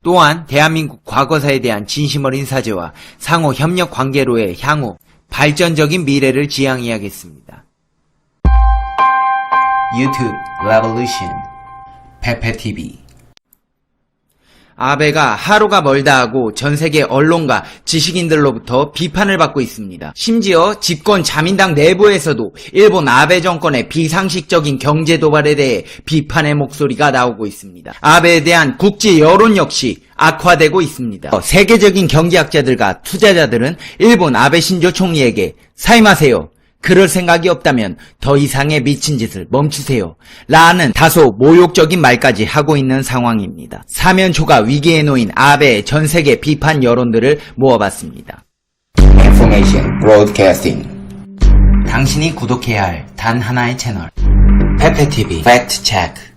또한 대한민국 과거사에 대한 진심 어린 사죄와 상호 협력 관계로의 향후 발전적인 미래를 지향해야겠습니다. 유튜브 레볼루션 페페TV. 아베가 하루가 멀다 하고 전세계 언론과 지식인들로부터 비판을 받고 있습니다. 심지어 집권 자민당 내부에서도 일본 아베 정권의 비상식적인 경제 도발에 대해 비판의 목소리가 나오고 있습니다. 아베에 대한 국제 여론 역시 악화되고 있습니다. 세계적인 경제학자들과 투자자들은 일본 아베 신조 총리에게 사임하세요, 그럴 생각이 없다면 더 이상의 미친 짓을 멈추세요 라는 다소 모욕적인 말까지 하고 있는 상황입니다. 사면초가 위기에 놓인 아베의 전세계 비판 여론들을 모아봤습니다. Information Broadcasting. 당신이 구독해야 할 단 하나의 채널, 페페TV Fact Check.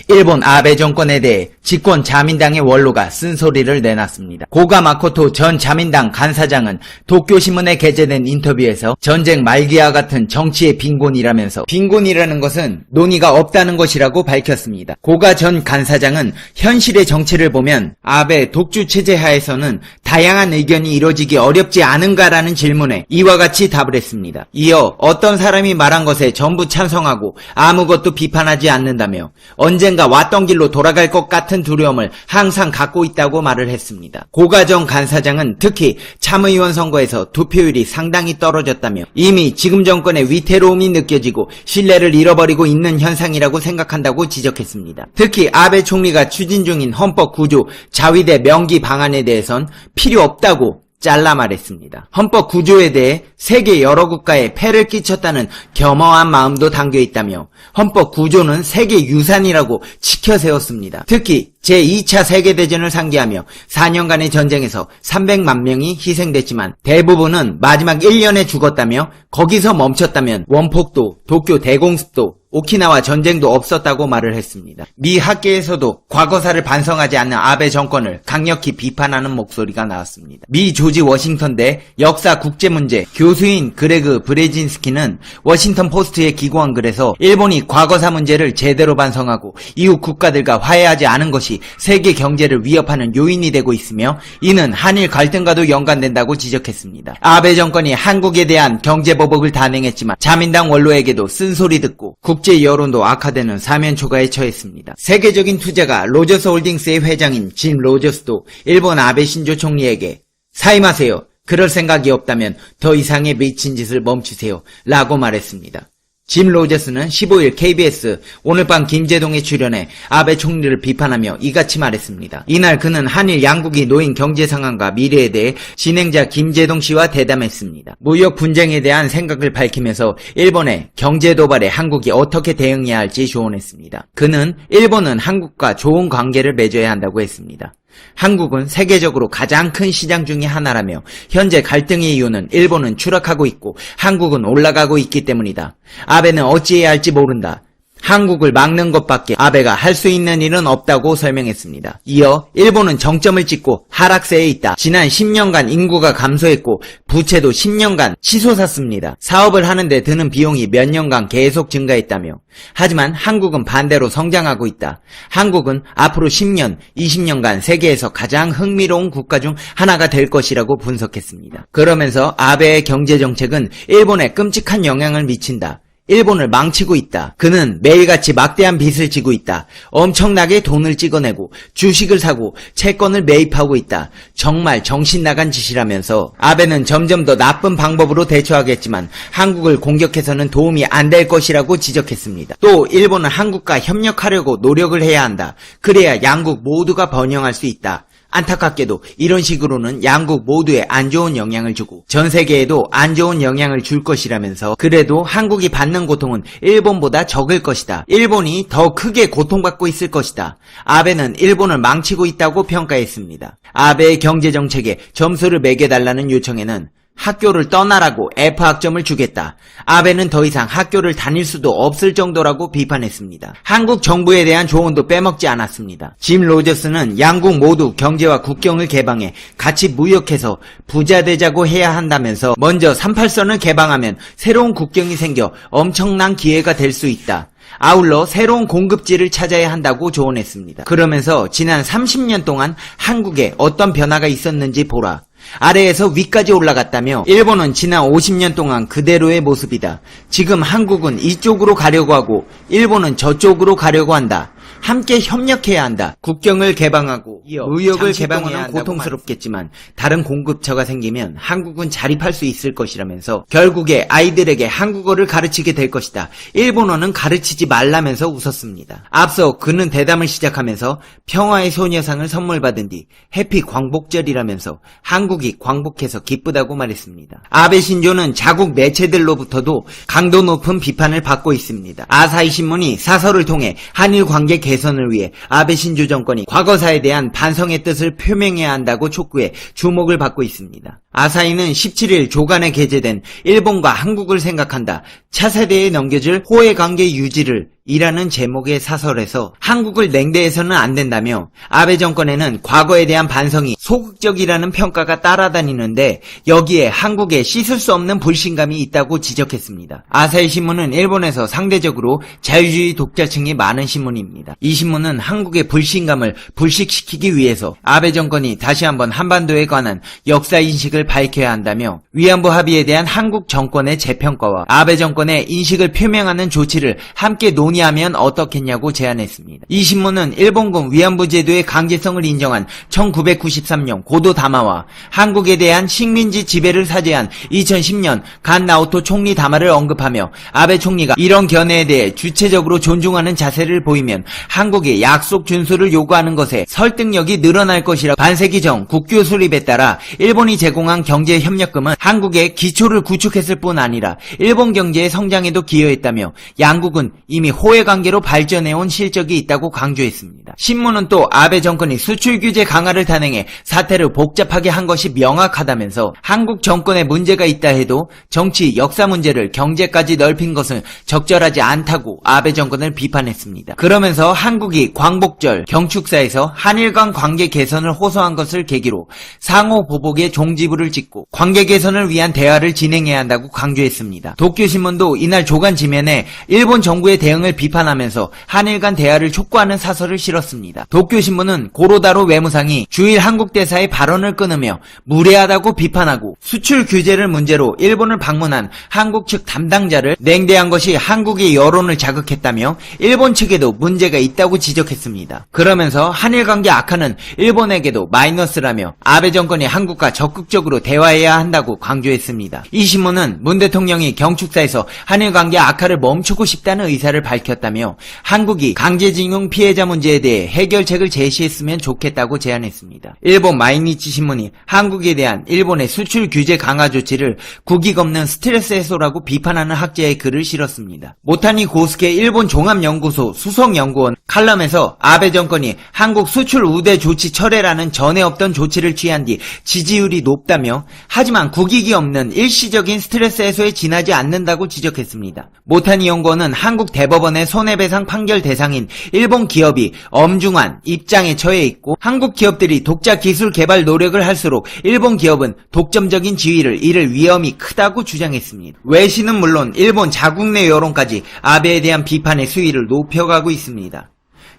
일본 아베 정권에 대해 집권 자민당의 원로가 쓴소리를 내놨습니다. 고가 마코토 전 자민당 간사장은 도쿄신문에 게재된 인터뷰에서 전쟁 말기와 같은 정치의 빈곤이라면서 빈곤이라는 것은 논의가 없다는 것이라고 밝혔습니다. 고가 전 간사장은 현실의 정치를 보면 아베 독주 체제 하에서는 다양한 의견이 이뤄지기 어렵지 않은가라는 질문에 이와 같이 답을 했습니다. 이어 어떤 사람이 말한 것에 전부 찬성하고 아무것도 비판하지 않는다며 언젠가 왔던 길로 돌아갈 것 같은 두려움을 항상 갖고 있다고 말을 했습니다. 고가 전 간사장은 특히 참의원 선거에서 투표율이 상당히 떨어졌다며 이미 지금 정권의 위태로움이 느껴지고 신뢰를 잃어버리고 있는 현상이라고 생각한다고 지적했습니다. 특히 아베 총리가 추진 중인 헌법 구조 자위대 명기 방안에 대해선 필요 없다고 잘라 말했습니다. 헌법 구조에 대해 세계 여러 국가에 폐를 끼쳤다는 겸허한 마음도 담겨있다며 헌법 구조는 세계 유산이라고 치켜세웠습니다. 특히 제2차 세계대전을 상기하며 4년간의 전쟁에서 300만 명이 희생됐지만 대부분은 마지막 1년에 죽었다며 거기서 멈췄다면 원폭도, 도쿄 대공습도, 오키나와 전쟁도 없었다고 말을 했습니다. 미 학계에서도 과거사를 반성하지 않는 아베 정권을 강력히 비판하는 목소리가 나왔습니다. 미 조지 워싱턴대 역사 국제문제 교수인 그레그 브레진스키는 워싱턴 포스트에 기고한 글에서 일본이 과거사 문제를 제대로 반성하고 이웃 국가들과 화해하지 않은 것이 세계 경제를 위협하는 요인이 되고 있으며 이는 한일 갈등과도 연관된다고 지적했습니다. 아베 정권이 한국에 대한 경제보복을 단행했지만 자민당 원로에게도 쓴소리 듣고 국제 여론도 악화되는 사면초가에 처했습니다. 세계적인 투자가 로저스 홀딩스의 회장인 짐 로저스도 일본 아베 신조 총리에게 사임하세요, 그럴 생각이 없다면 더 이상의 미친 짓을 멈추세요 라고 말했습니다. 짐 로저스는 15일 KBS 오늘 밤 김제동에 출연해 아베 총리를 비판하며 이같이 말했습니다. 이날 그는 한일 양국이 놓인 경제 상황과 미래에 대해 진행자 김제동 씨와 대담했습니다. 무역 분쟁에 대한 생각을 밝히면서 일본의 경제 도발에 한국이 어떻게 대응해야 할지 조언했습니다. 그는 일본은 한국과 좋은 관계를 맺어야 한다고 했습니다. 한국은 세계적으로 가장 큰 시장 중의 하나라며 현재 갈등의 이유는 일본은 추락하고 있고 한국은 올라가고 있기 때문이다. 아베는 어찌해야 할지 모른다. 한국을 막는 것밖에 아베가 할 수 있는 일은 없다고 설명했습니다. 이어 일본은 정점을 찍고 하락세에 있다. 지난 10년간 인구가 감소했고 부채도 10년간 치솟았습니다. 사업을 하는데 드는 비용이 몇 년간 계속 증가했다며 하지만 한국은 반대로 성장하고 있다. 한국은 앞으로 10년, 20년간 세계에서 가장 흥미로운 국가 중 하나가 될 것이라고 분석했습니다. 그러면서 아베의 경제정책은 일본에 끔찍한 영향을 미친다. 일본을 망치고 있다. 그는 매일같이 막대한 빚을 지고 있다. 엄청나게 돈을 찍어내고 주식을 사고 채권을 매입하고 있다. 정말 정신 나간 짓이라면서 아베는 점점 더 나쁜 방법으로 대처하겠지만 한국을 공격해서는 도움이 안 될 것이라고 지적했습니다. 또 일본은 한국과 협력하려고 노력을 해야 한다. 그래야 양국 모두가 번영할 수 있다. 안타깝게도 이런 식으로는 양국 모두에 안 좋은 영향을 주고 전 세계에도 안 좋은 영향을 줄 것이라면서 그래도 한국이 받는 고통은 일본보다 적을 것이다. 일본이 더 크게 고통받고 있을 것이다. 아베는 일본을 망치고 있다고 평가했습니다. 아베의 경제정책에 점수를 매겨달라는 요청에는 학교를 떠나라고 F학점을 주겠다. 아베는 더 이상 학교를 다닐 수도 없을 정도라고 비판했습니다. 한국 정부에 대한 조언도 빼먹지 않았습니다. 짐 로저스는 양국 모두 경제와 국경을 개방해 같이 무역해서 부자 되자고 해야 한다면서 먼저 38선을 개방하면 새로운 국경이 생겨 엄청난 기회가 될 수 있다. 아울러 새로운 공급지를 찾아야 한다고 조언했습니다. 그러면서 지난 30년 동안 한국에 어떤 변화가 있었는지 보라. 아래에서 위까지 올라갔다며 일본은 지난 50년 동안 그대로의 모습이다. 지금 한국은 이쪽으로 가려고 하고 일본은 저쪽으로 가려고 한다. 함께 협력해야 한다. 국경을 개방하고 무역을 개방해야 한다고. 고통스럽겠지만 다른 공급처가 생기면 한국은 자립할 수 있을 것이라면서 결국에 아이들에게 한국어를 가르치게 될 것이다. 일본어는 가르치지 말라면서 웃었습니다. 앞서 그는 대담을 시작하면서 평화의 소녀상을 선물 받은 뒤 해피 광복절이라면서 한국이 광복해서 기쁘다고 말했습니다. 아베 신조는 자국 매체들로부터도 강도 높은 비판을 받고 있습니다. 아사히 신문이 사설을 통해 한일 관계 개선을 위해 아베 신조 정권이 과거사에 대한 반성의 뜻을 표명해야 한다고 촉구해 주목을 받고 있습니다. 아사히는 17일 조간에 게재된 일본과 한국을 생각한다. 차세대에 넘겨줄 호의 관계 유지를 이라는 제목의 사설에서 한국을 냉대해서는 안 된다며 아베 정권에는 과거에 대한 반성이 소극적이라는 평가가 따라다니는데 여기에 한국에 씻을 수 없는 불신감이 있다고 지적했습니다. 아사히 신문은 일본에서 상대적으로 자유주의 독자층이 많은 신문입니다. 이 신문은 한국의 불신감을 불식시키기 위해서 아베 정권이 다시 한번 한반도에 관한 역사인식을 밝혀야 한다며 위안부 합의에 대한 한국 정권의 재평가와 아베 정권의 인식을 표명하는 조치를 함께 논의하면 어떻겠냐고 제안했습니다. 이 신문은 일본군 위안부 제도의 강제성을 인정한 1993년 고도 담화와 한국에 대한 식민지 지배를 사죄한 2010년 간 나오토 총리 담화를 언급하며 아베 총리가 이런 견해에 대해 주체적으로 존중하는 자세를 보이면 한국이 약속 준수를 요구하는 것에 설득력이 늘어날 것이라 반세기 전 국교 수립에 따라 일본이 제공한 경제협력금은 한국의 기초를 구축했을 뿐 아니라 일본 경제의 성장에도 기여했다며 양국은 이미 호혜관계로 발전해온 실적이 있다고 강조했습니다. 신문은 또 아베 정권이 수출 규제 강화를 단행해 사태를 복잡하게 한 것이 명확하다면서 한국 정권에 문제가 있다 해도 정치, 역사 문제를 경제까지 넓힌 것은 적절하지 않다고 아베 정권을 비판했습니다. 그러면서 한국이 광복절 경축사에서 한일 간 관계 개선을 호소한 것을 계기로 상호 보복의 종지부를 찍고 관계 개선을 위한 대화를 진행해야 한다고 강조했습니다. 도쿄신문도 이날 조간 지면에 일본 정부의 대응을 비판하면서 한일 간 대화를 촉구하는 사설을 실었습니다. 도쿄신문은 고로다로 외무상이 주일 한국 대사의 발언을 끊으며 무례하다고 비판하고 수출 규제를 문제로 일본을 방문한 한국 측 담당자를 냉대한 것이 한국의 여론을 자극했다며 일본 측에도 문제가 있다고 지적했습니다. 그러면서 한일 관계 악화는 일본에게도 마이너스라며 아베 정권이 한국과 적극적으로 대화해야 한다고 강조했습니다. 이 신문은 문 대통령이 경축사에서 한일 관계 악화를 멈추고 싶다는 의사를 밝혔다며 한국이 강제징용 피해자 문제에 대해 해결책을 제시했으면 좋겠다고 제안했습니다. 일본 마이니치 신문이 한국에 대한 일본의 수출 규제 강화 조치를 국익 없는 스트레스 해소라고 비판하는 학자의 글을 실었습니다. 모타니 고스케 일본 종합연구소 수석연구원 칼럼에서 아베 정권이 한국 수출 우대 조치 철회라는 전에 없던 조치를 취한 뒤 지지율이 높다며 하지만 국익이 없는 일시적인 스트레스 해소에 지나지 않는다고 지적했습니다. 모타니 연구원은 한국 대법원의 손해배상 판결 대상인 일본 기업이 엄중한 입장에 처해 있고 한국 기업들이 독자 기술 개발 노력을 할수록 일본 기업은 독점적인 지위를 잃을 위험이 크다고 주장했습니다. 외신은 물론 일본 자국 내 여론까지 아베에 대한 비판의 수위를 높여가고 있습니다.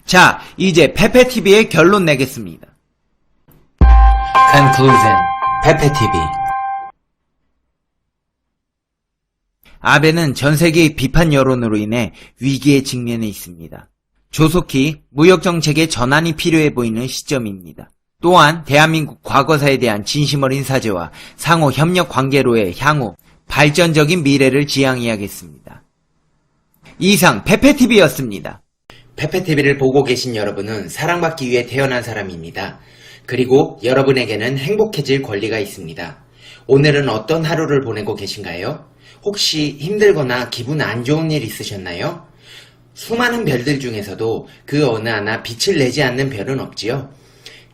자, 이제 페페TV의 결론 내겠습니다. Conclusion. 페페TV. 아베는 전세계의 비판 여론으로 인해 위기에 직면해 있습니다. 조속히 무역정책의 전환이 필요해 보이는 시점입니다. 또한 대한민국 과거사에 대한 진심 어린 사죄와 상호 협력 관계로의 향후 발전적인 미래를 지향해야겠습니다. 이상 페페TV였습니다. 페페TV를 보고 계신 여러분은 사랑받기 위해 태어난 사람입니다. 그리고 여러분에게는 행복해질 권리가 있습니다. 오늘은 어떤 하루를 보내고 계신가요? 혹시 힘들거나 기분 안 좋은 일 있으셨나요? 수많은 별들 중에서도 그 어느 하나 빛을 내지 않는 별은 없지요.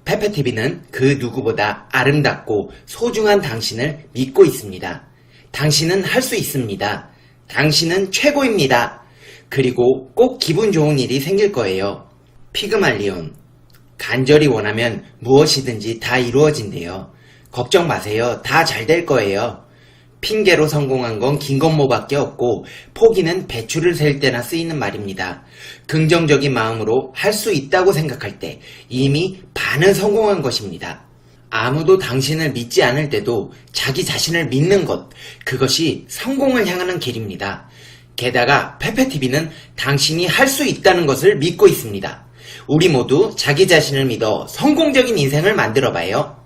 페페TV는 그 누구보다 아름답고 소중한 당신을 믿고 있습니다. 당신은 할 수 있습니다. 당신은 최고입니다. 그리고 꼭 기분 좋은 일이 생길 거예요. 피그말리온. 간절히 원하면 무엇이든지 다 이루어진대요. 걱정 마세요. 다 잘 될 거예요. 핑계로 성공한 건 김건모밖에 없고 포기는 배추를 셀 때나 쓰이는 말입니다. 긍정적인 마음으로 할 수 있다고 생각할 때 이미 반은 성공한 것입니다. 아무도 당신을 믿지 않을 때도 자기 자신을 믿는 것, 그것이 성공을 향하는 길입니다. 게다가 페페TV는 당신이 할 수 있다는 것을 믿고 있습니다. 우리 모두 자기 자신을 믿어 성공적인 인생을 만들어봐요.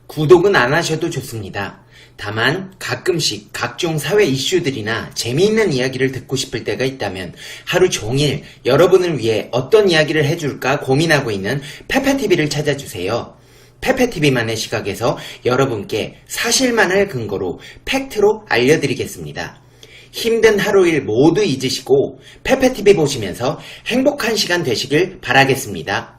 구독은 안 하셔도 좋습니다. 다만 가끔씩 각종 사회 이슈들이나 재미있는 이야기를 듣고 싶을 때가 있다면 하루 종일 여러분을 위해 어떤 이야기를 해줄까 고민하고 있는 페페TV를 찾아주세요. 페페TV만의 시각에서 여러분께 사실만을 근거로 팩트로 알려드리겠습니다. 힘든 하루일 모두 잊으시고 페페TV 보시면서 행복한 시간 되시길 바라겠습니다.